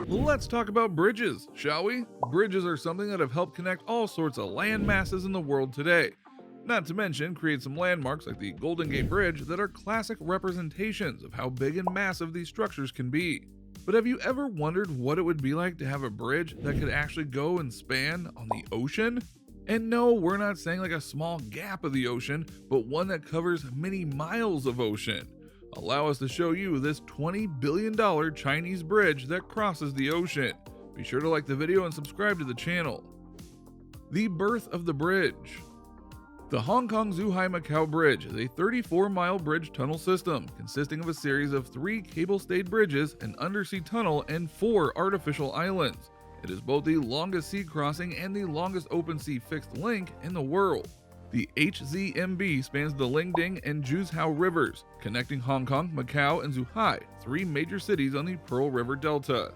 Let's talk about bridges, shall we? Bridges are something that have helped connect all sorts of land masses in the world today. Not to mention, create some landmarks like the Golden Gate Bridge that are classic representations of how big and massive these structures can be. But have you ever wondered what it would be like to have a bridge that could actually go and span on the ocean? And no, we're not saying like a small gap of the ocean, but one that covers many miles of ocean. Allow us to show you this $20 billion Chinese bridge that crosses the ocean. Be sure to like the video and subscribe to the channel. The birth of the bridge. The Hong Kong-Zhuhai-Macao Bridge is a 34-mile bridge tunnel system consisting of a series of 3 cable-stayed bridges, an undersea tunnel, and 4 artificial islands. It is both the longest sea crossing and the longest open sea fixed link in the world. The HZMB spans the Lingding and Zhuhai rivers, connecting Hong Kong, Macau, and Zhuhai, 3 major cities on the Pearl River Delta.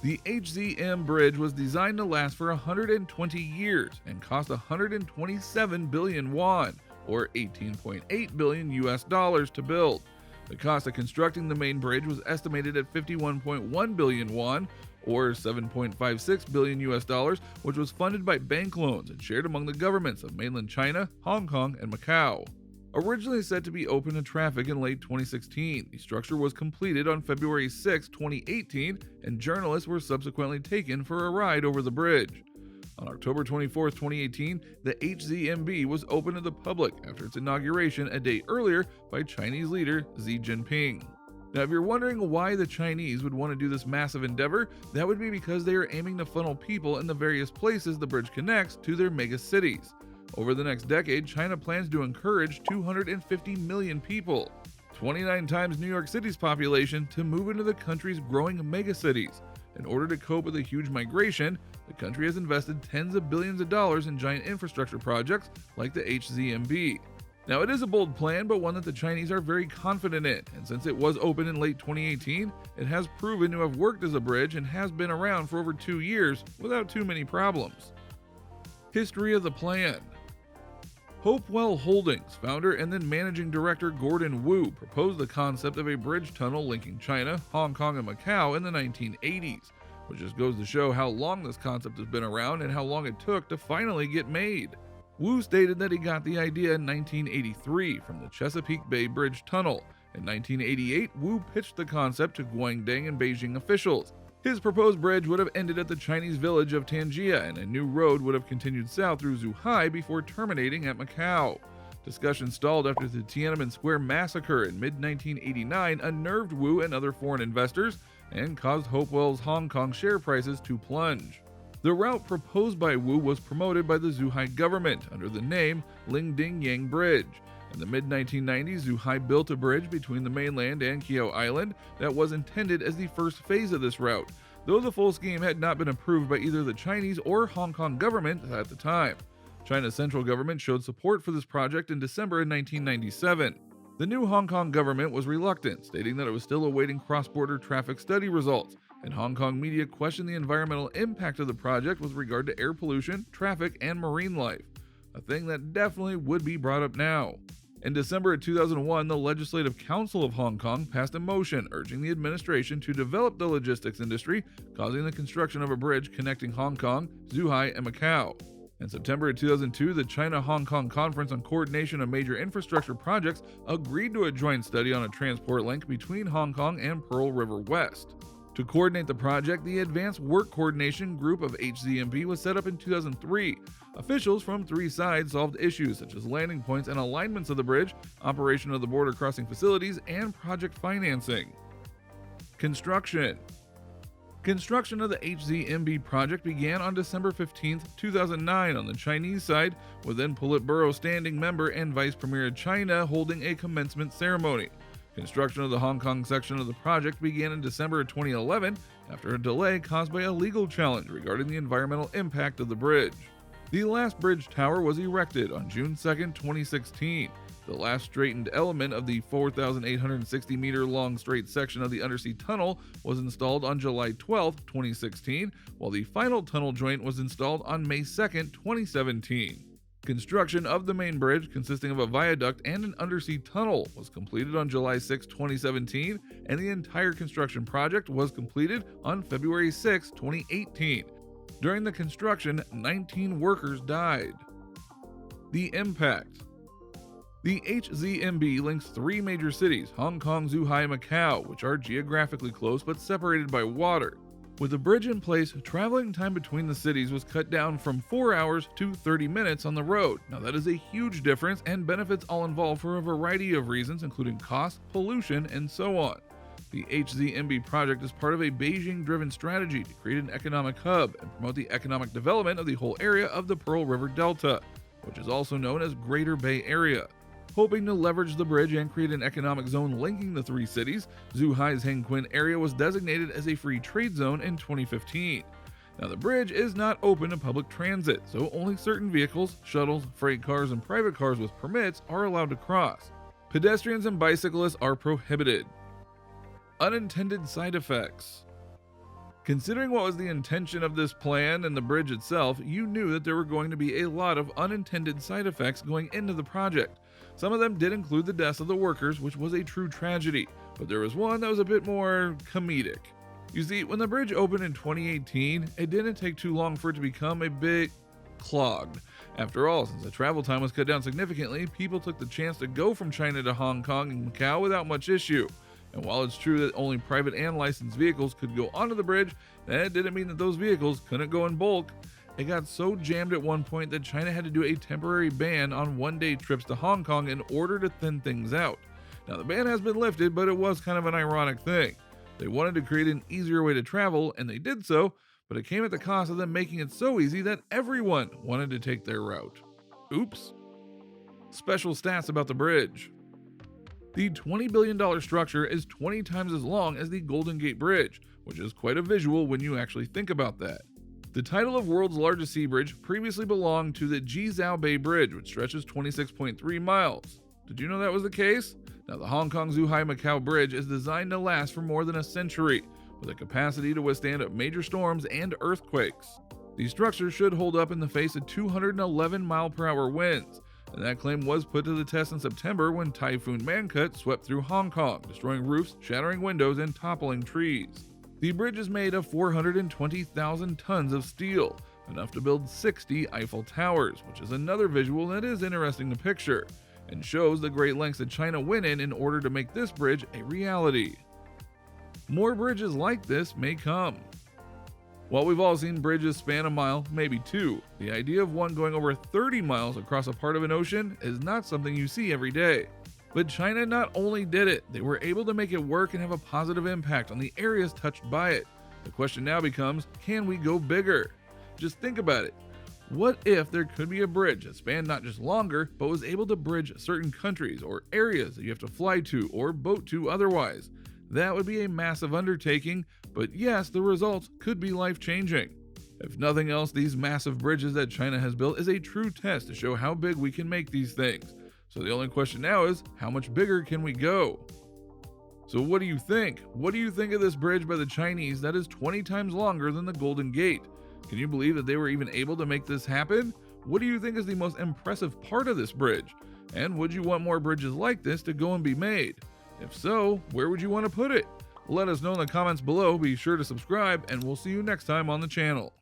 The HZM bridge was designed to last for 120 years and cost 127 billion won, or 18.8 billion US dollars to build. The cost of constructing the main bridge was estimated at 51.1 billion won, or 7.56 billion US dollars, which was funded by bank loans and shared among the governments of mainland China, Hong Kong, and Macau. Originally set to be open to traffic in late 2016, the structure was completed on February 6, 2018, and journalists were subsequently taken for a ride over the bridge. On October 24, 2018, the HZMB was opened to the public after its inauguration a day earlier by Chinese leader Xi Jinping. Now, if you're wondering why the Chinese would want to do this massive endeavor, that would be because they are aiming to funnel people in the various places the bridge connects to their mega cities. Over the next decade, China plans to encourage 250 million people, 29 times New York City's population, to move into the country's growing megacities. In order to cope with a huge migration, the country has invested tens of billions of dollars in giant infrastructure projects like the HZMB. Now, it is a bold plan, but one that the Chinese are very confident in, and since it was opened in late 2018, it has proven to have worked as a bridge and has been around for over 2 years without too many problems. History of the plan. Hopewell Holdings founder and then managing director Gordon Wu proposed the concept of a bridge tunnel linking China, Hong Kong, and Macau in the 1980s, which just goes to show how long this concept has been around and how long it took to finally get made. Wu stated that he got the idea in 1983 from the Chesapeake Bay Bridge Tunnel. In 1988, Wu pitched the concept to Guangdong and Beijing officials. His proposed bridge would have ended at the Chinese village of Tangier, and a new road would have continued south through Zhuhai before terminating at Macau. Discussion stalled after the Tiananmen Square massacre in mid-1989 unnerved Wu and other foreign investors and caused Hopewell's Hong Kong share prices to plunge. The route proposed by Wu was promoted by the Zhuhai government under the name Lingding-Yang Bridge. In the mid-1990s, Zhuhai built a bridge between the mainland and Kiao Island that was intended as the first phase of this route, though the full scheme had not been approved by either the Chinese or Hong Kong government at the time. China's central government showed support for this project in December of 1997. The new Hong Kong government was reluctant, stating that it was still awaiting cross-border traffic study results, and Hong Kong media questioned the environmental impact of the project with regard to air pollution, traffic, and marine life, a thing that definitely would be brought up now. In December of 2001, the Legislative Council of Hong Kong passed a motion urging the administration to develop the logistics industry, causing the construction of a bridge connecting Hong Kong, Zhuhai, and Macau. In September of 2002, the China-Hong Kong Conference on Coordination of Major Infrastructure Projects agreed to a joint study on a transport link between Hong Kong and Pearl River West. To coordinate the project, the Advanced Work Coordination Group of HZMB was set up in 2003. Officials from 3 sides solved issues such as landing points and alignments of the bridge, operation of the border crossing facilities, and project financing. Construction. Construction of the HZMB project began on December 15, 2009 on the Chinese side, with then Politburo standing member and Vice Premier of China holding a commencement ceremony. Construction of the Hong Kong section of the project began in December of 2011 after a delay caused by a legal challenge regarding the environmental impact of the bridge. The last bridge tower was erected on June 2, 2016. The last straightened element of the 4,860-meter-long straight section of the undersea tunnel was installed on July 12, 2016, while the final tunnel joint was installed on May 2, 2017. Construction of the main bridge, consisting of a viaduct and an undersea tunnel, was completed on July 6, 2017, and the entire construction project was completed on February 6, 2018. During the construction, 19 workers died. The impact. The HZMB links three major cities, Hong Kong-Zhuhai-Macao, which are geographically close but separated by water. With the bridge in place, traveling time between the cities was cut down from 4 hours to 30 minutes on the road. Now that is a huge difference and benefits all involved for a variety of reasons, including cost, pollution, and so on. The HZMB project is part of a Beijing-driven strategy to create an economic hub and promote the economic development of the whole area of the Pearl River Delta, which is also known as Greater Bay Area. Hoping to leverage the bridge and create an economic zone linking the three cities, Zhuhai's Hengqin area was designated as a free trade zone in 2015. Now the bridge is not open to public transit, so only certain vehicles, shuttles, freight cars, and private cars with permits are allowed to cross. Pedestrians and bicyclists are prohibited. Unintended side effects. Considering what was the intention of this plan and the bridge itself, you knew that there were going to be a lot of unintended side effects going into the project. Some of them did include the deaths of the workers, which was a true tragedy, but there was one that was a bit more comedic. You see, when the bridge opened in 2018, it didn't take too long for it to become a bit clogged. After all, since the travel time was cut down significantly, people took the chance to go from China to Hong Kong and Macau without much issue. And while it's true that only private and licensed vehicles could go onto the bridge, that didn't mean that those vehicles couldn't go in bulk. It got so jammed at one point that China had to do a temporary ban on one-day trips to Hong Kong in order to thin things out. Now the ban has been lifted, but it was kind of an ironic thing. They wanted to create an easier way to travel, and they did so, but it came at the cost of them making it so easy that everyone wanted to take their route. Oops. Special stats about the bridge. The $20 billion structure is 20 times as long as the Golden Gate Bridge, which is quite a visual when you actually think about that. The title of world's largest sea bridge previously belonged to the Jizhou Bay Bridge, which stretches 26.3 miles. Did you know that was the case? Now, the Hong Kong-Zhuhai-Macao Bridge is designed to last for more than a century, with a capacity to withstand major storms and earthquakes. These structures should hold up in the face of 211 mile-per-hour winds, and that claim was put to the test in September when Typhoon Mangkhut swept through Hong Kong, destroying roofs, shattering windows, and toppling trees. The bridge is made of 420,000 tons of steel, enough to build 60 Eiffel Towers, which is another visual that is interesting to picture, and shows the great lengths that China went in order to make this bridge a reality. More bridges like this may come. While we've all seen bridges span a mile, maybe two, the idea of one going over 30 miles across a part of an ocean is not something you see every day. But China not only did it, they were able to make it work and have a positive impact on the areas touched by it. The question now becomes, can we go bigger? Just think about it. What if there could be a bridge that spanned not just longer, but was able to bridge certain countries or areas that you have to fly to or boat to otherwise? That would be a massive undertaking, but yes, the results could be life-changing. If nothing else, these massive bridges that China has built is a true test to show how big we can make these things. So the only question now is, how much bigger can we go? So what do you think? What do you think of this bridge by the Chinese that is 20 times longer than the Golden Gate? Can you believe that they were even able to make this happen? What do you think is the most impressive part of this bridge? And would you want more bridges like this to go and be made? If so, where would you want to put it? Let us know in the comments below. Be sure to subscribe, and we'll see you next time on the channel.